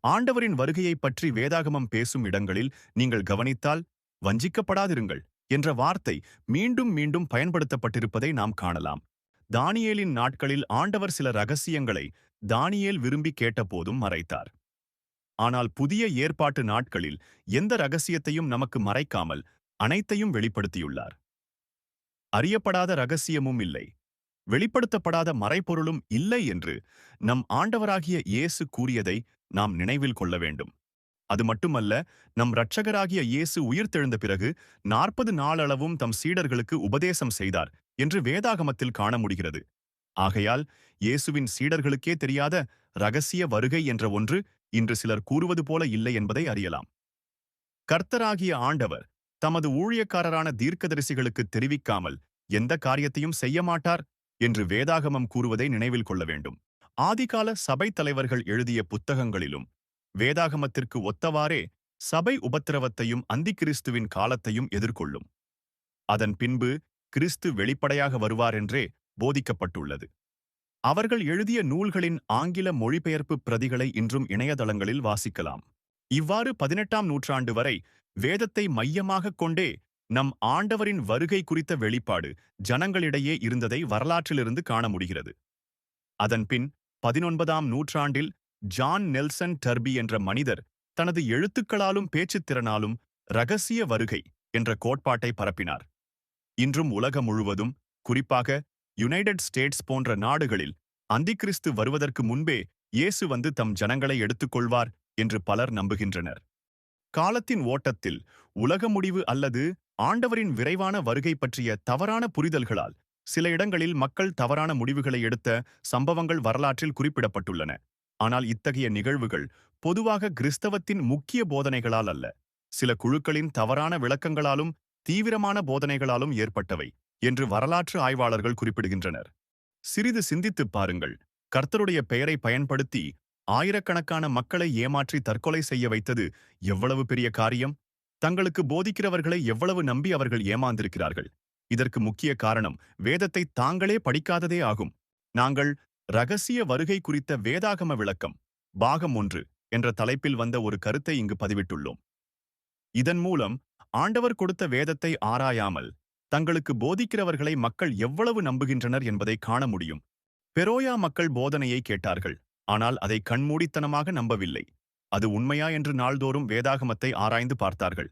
ஆண்டவரின் வருகையைப் பற்றி வேதாகமம் பேசும் இடங்களில் நீங்கள் கவனித்தால் வஞ்சிக்கப்படாதிருங்கள் என்ற வார்த்தை மீண்டும் மீண்டும் பயன்படுத்தப்பட்டிருப்பதை நாம் காணலாம். தானியேலின் நாட்களில் ஆண்டவர் சில ரகசியங்களை தானியேல் விரும்பி கேட்டபோதும் மறைத்தார். ஆனால் புதிய ஏற்பாட்டு நாட்களில் எந்த ரகசியத்தையும் நமக்கு மறைக்காமல் அனைத்தையும் வெளிப்படுத்தியுள்ளார். அறியப்படாத ரகசியமும் இல்லை, வெளிப்படுத்தப்படாத மறைபொருளும் இல்லை என்று நம் ஆண்டவராகிய இயேசு கூறியதை நாம் நினைவில் கொள்ள வேண்டும். அது மட்டுமல்ல, நம் இரட்சகராகிய இயேசு உயிர்த்தெழுந்த பிறகு 40 நாளளவும் தம் சீடர்களுக்கு உபதேசம் செய்தார் என்று வேதாகமத்தில் காண முடிகிறது. ஆகையால் இயேசுவின் சீடர்களுக்கே தெரியாத இரகசிய வருகை என்ற ஒன்று இன்று சிலர் கூறுவது போல இல்லை என்பதை அறியலாம். கர்த்தராகிய ஆண்டவர் தமது ஊழியக்காரரான தீர்க்கதரிசிகளுக்கு தெரிவிக்காமல் எந்த காரியத்தையும் செய்ய மாட்டார் என்று வேதாகமம் கூறுவதை நினைவில் கொள்ள வேண்டும். ஆதிகால சபை தலைவர்கள் எழுதிய புத்தகங்களிலும் வேதாகமத்திற்கு ஒத்தவாறே சபை உபத்திரவத்தையும் அந்திகிறிஸ்துவின் காலத்தையும் எதிர்கொள்ளும். அதன் பின்பு கிறிஸ்து வெளிப்படையாக வருவார் என்றே போதிக்கப்பட்டுள்ளது. அவர்கள் எழுதிய நூல்களின் ஆங்கில மொழிபெயர்ப்பு பிரதிகளை இன்றும் இணையதளங்களில் வாசிக்கலாம். இவ்வாறு 18ஆம் நூற்றாண்டு வரை வேதத்தை மையமாகக் கொண்டே நம் ஆண்டவரின் வருகை குறித்த வெளிப்பாடு ஜனங்களிடையே இருந்ததை வரலாற்றிலிருந்து காண முடிகிறது. அதன்பின் 19ஆம் நூற்றாண்டில் ஜான் நெல்சன் டர்பி என்ற மனிதர் தனது எழுத்துக்களாலும் பேச்சுத்திறனாலும் இரகசிய வருகை என்ற கோட்பாட்டை பரப்பினார். இன்றும் உலகம் முழுவதும், குறிப்பாக யுனைடெட் ஸ்டேட்ஸ் போன்ற நாடுகளில் அந்திகிறிஸ்து வருவதற்கு முன்பே இயேசு வந்து தம் ஜனங்களை எடுத்துக்கொள்வார் என்று பலர் நம்புகின்றனர். காலத்தின் ஓட்டத்தில் உலக முடிவு அல்லது ஆண்டவரின் விரைவான வருகை பற்றிய தவறான புரிதல்களால் சில இடங்களில் மக்கள் தவறான முடிவுகளை எடுத்த சம்பவங்கள் வரலாற்றில் குறிப்பிடப்பட்டுள்ளன. ஆனால் இத்தகைய நிகழ்வுகள் பொதுவாக கிறிஸ்தவத்தின் முக்கிய போதனைகளால் அல்ல, சில குழுக்களின் தவறான விளக்கங்களாலும் தீவிரமான போதனைகளாலும் ஏற்பட்டவை என்று வரலாற்று ஆய்வாளர்கள் குறிப்பிடுகின்றனர். சிறிது சிந்தித்துப் பாருங்கள். கர்த்தருடைய பெயரை பயன்படுத்தி ஆயிரக்கணக்கான மக்களை ஏமாற்றி தற்கொலை செய்ய வைத்தது எவ்வளவு பெரிய காரியம்! தங்களுக்கு போதிக்கிறவர்களை எவ்வளவு நம்பி அவர்கள் ஏமாந்திருக்கிறார்கள்! இதற்கு முக்கிய காரணம் வேதத்தை தாங்களே படிக்காததே ஆகும். நாங்கள் இரகசிய வருகை குறித்த வேதாகம விளக்கம் பாகம் 1 என்ற தலைப்பில் வந்த ஒரு கருத்தை இங்கு பதிவிட்டுள்ளோம். இதன் மூலம் ஆண்டவர் கொடுத்த வேதத்தை ஆராயாமல் தங்களுக்கு போதிக்கிறவர்களை மக்கள் எவ்வளவு நம்புகின்றனர் என்பதை காண முடியும். பெரோயா மக்கள் போதனையை கேட்டார்கள், ஆனால் அதை கண்மூடித்தனமாக நம்பவில்லை. அது உண்மையா என்று நாள்தோறும் வேதாகமத்தை ஆராய்ந்து பார்த்தார்கள்.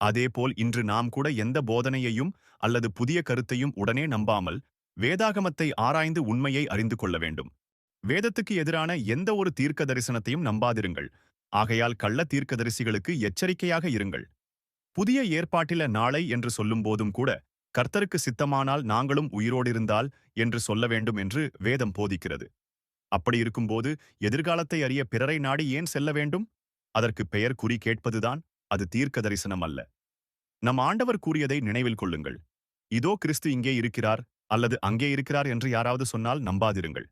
அதேபோல் இன்று நாம் கூட எந்த போதனையையும் அல்லது புதிய கருத்தையும் உடனே நம்பாமல் வேதாகமத்தை ஆராய்ந்து உண்மையை அறிந்து கொள்ள வேண்டும். வேதத்துக்கு எதிரான எந்த ஒரு தீர்க்க தரிசனத்தையும் நம்பாதிருங்கள். ஆகையால் கள்ள தீர்க்கதரிசிகளுக்கு எச்சரிக்கையாக இருங்கள். புதிய ஏற்பாட்டில நாளை என்று சொல்லும் போதும் கூட கர்த்தருக்கு சித்தமானால் நாங்களும் உயிரோடிருந்தால் என்று சொல்ல வேண்டும் என்று வேதம் போதிக்கிறது. அப்படி இருக்கும்போது எதிர்காலத்தை அறிய பிறரை நாடி ஏன் செல்ல வேண்டும்? அதற்கு பெயர் குறி கேட்பதுதான். அது தீர்க்க தரிசனம் அல்ல. நம் ஆண்டவர் கூறியதை நினைவில் கொள்ளுங்கள். இதோ கிறிஸ்து இங்கே இருக்கிறார் அல்லது அங்கே இருக்கிறார் என்று யாராவது சொன்னால் நம்பாதிருங்கள்.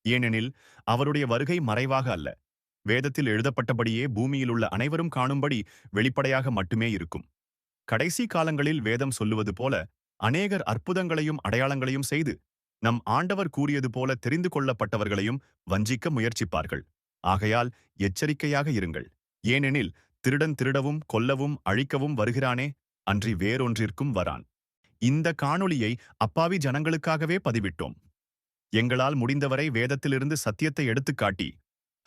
ஏனெனில் அவருடைய வருகை மறைவாக அல்ல, வேதத்தில் எழுதப்பட்டபடியே பூமியிலுள்ள அனைவரும் காணும்படி வெளிப்படையாக மட்டுமே இருக்கும். கடைசி காலங்களில் வேதம் சொல்லுவது போல அநேகர் அற்புதங்களையும் அடையாளங்களையும் செய்து நம் ஆண்டவர் கூறியது போல தெரிந்து கொள்ளப்பட்டவர்களையும் வஞ்சிக்க முயற்சிப்பார்கள். ஆகையால் எச்சரிக்கையாக இருங்கள். ஏனெனில் திருடன் திருடவும் கொல்லவும் அழிக்கவும் வருகிறானே, அன்றி வேறொன்றிற்கும் வரான். இந்த காணொளியை அப்பாவி ஜனங்களுக்காகவே பதிவிட்டோம். எங்களால் முடிந்தவரை வேதத்திலிருந்து சத்தியத்தை எடுத்துக்காட்டி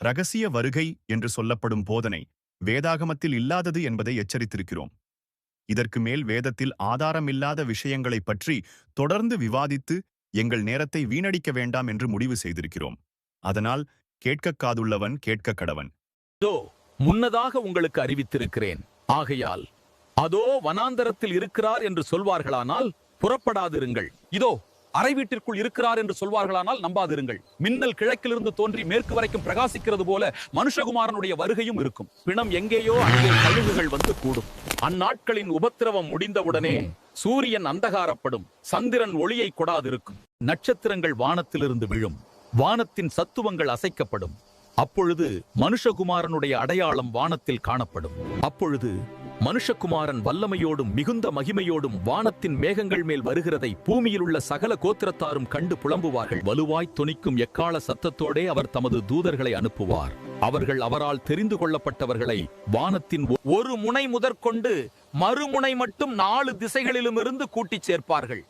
இரகசிய வருகை என்று சொல்லப்படும் போதனை வேதாகமத்தில் இல்லாதது என்பதை எச்சரித்திருக்கிறோம். இதற்கு மேல் வேதத்தில் ஆதாரமில்லாத விஷயங்களை பற்றி தொடர்ந்து விவாதித்து எங்கள் நேரத்தை வீணடிக்க வேண்டாம் என்று முடிவு செய்திருக்கிறோம். அதனால் கேட்கக் காதுள்ளவன் கேட்க கடவன். முன்னதாக உங்களுக்கு அறிவித்திருக்கிறேன். ஆகையால் அதோ வனாந்தரத்தில் இருக்கிறார் என்று சொல்வார்களானால் புறப்படாதிருங்கள். இதோ அறை வீட்டிற்குள் இருக்கிறார் என்று சொல்வார்களானால் நம்பாதிருங்கள். மின்னல் கிழக்கிலிருந்து தோன்றி மேற்கு வரைக்கும் பிரகாசிக்கிறது போல மனுஷகுமாரனுடைய வருகையும் இருக்கும். பிணம் எங்கேயோ அங்கே கழுகுகள் வந்து கூடும். அந்நாட்களின் உபத்திரவம் முடிந்தவுடனே சூரியன் அந்தகாரப்படும், சந்திரன் ஒளியை கொடாதிருக்கும், நட்சத்திரங்கள் வானத்திலிருந்து விழும், வானத்தின் சத்துவங்கள் அசைக்கப்படும். அப்பொழுது மனுஷகுமாரனுடைய அடையாளம் வானத்தில் காணப்படும். அப்பொழுது மனுஷகுமாரன் வல்லமையோடும் மிகுந்த மகிமையோடும் வானத்தின் மேகங்கள் மேல் வருகிறதை பூமியில் உள்ள சகல கோத்திரத்தாரும் கண்டு புலம்புவார்கள். வலுவாய் தொனிக்கும் எக்கால சத்தத்தோடே அவர் தமது தூதர்களை அனுப்புவார். அவர்கள் அவரால் தெரிந்து கொள்ளப்பட்டவர்களை வானத்தின் ஒரு முனை முதற்கொண்டு மறுமுனை மட்டும் 4 திசைகளிலும் இருந்து கூட்டிச் சேர்ப்பார்கள்.